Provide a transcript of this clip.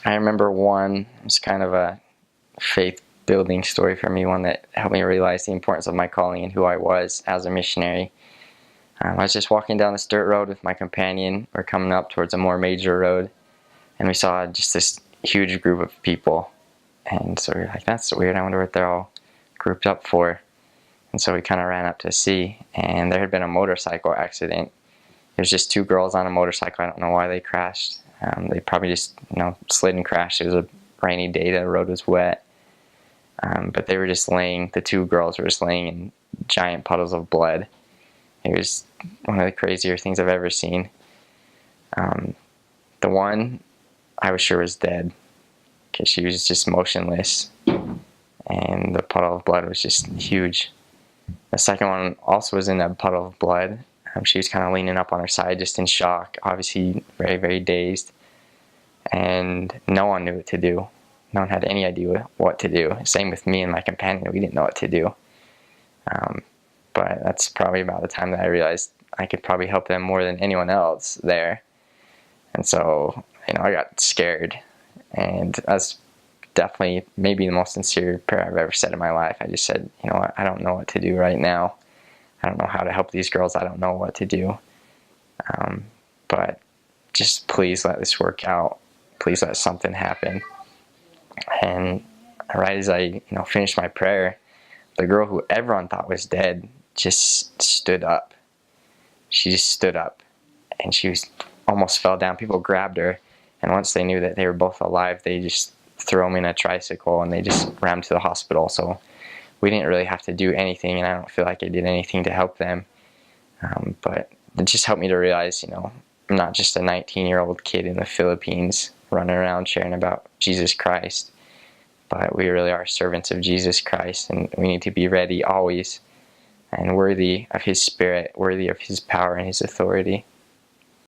I remember one, it's kind of a faith building story for me, one that helped me realize the importance of my calling and who I was as a missionary. I was just walking down this dirt road with my companion. We're coming up towards a more major road, and we saw just this huge group of people. And so we were like, that's weird, I wonder what they're all grouped up for. And so we kind of ran up to see, and there had been a motorcycle accident. It was just two girls on a motorcycle. I don't know why they crashed. They probably just, slid and crashed. It was a rainy day, the road was wet. But they were just the two girls were just laying in giant puddles of blood. It was one of the crazier things I've ever seen. The one I was sure was dead, because she was just motionless, and the puddle of blood was just huge. The second one also was in a puddle of blood. She was kind of leaning up on her side, just in shock, obviously very, very dazed. And no one knew what to do. No one had any idea what to do. Same with me and my companion. We didn't know what to do. But that's probably about the time that I realized I could probably help them more than anyone else there. And so, I got scared. And that's definitely maybe the most sincere prayer I've ever said in my life. I just said, I don't know what to do right now. I don't know how to help these girls. I don't know what to do. But just please let this work out. Please let something happen. And right as I, finished my prayer, the girl who everyone thought was dead just stood up. She just stood up, and she almost fell down. People grabbed her, and once they knew that they were both alive, they just threw them in a tricycle, and they just ran them to the hospital. So we didn't really have to do anything, and I don't feel like I did anything to help them. But it just helped me to realize, I'm not just a 19-year-old kid in the Philippines running around sharing about Jesus Christ, but we really are servants of Jesus Christ, and we need to be ready always and worthy of His Spirit, worthy of His power and His authority.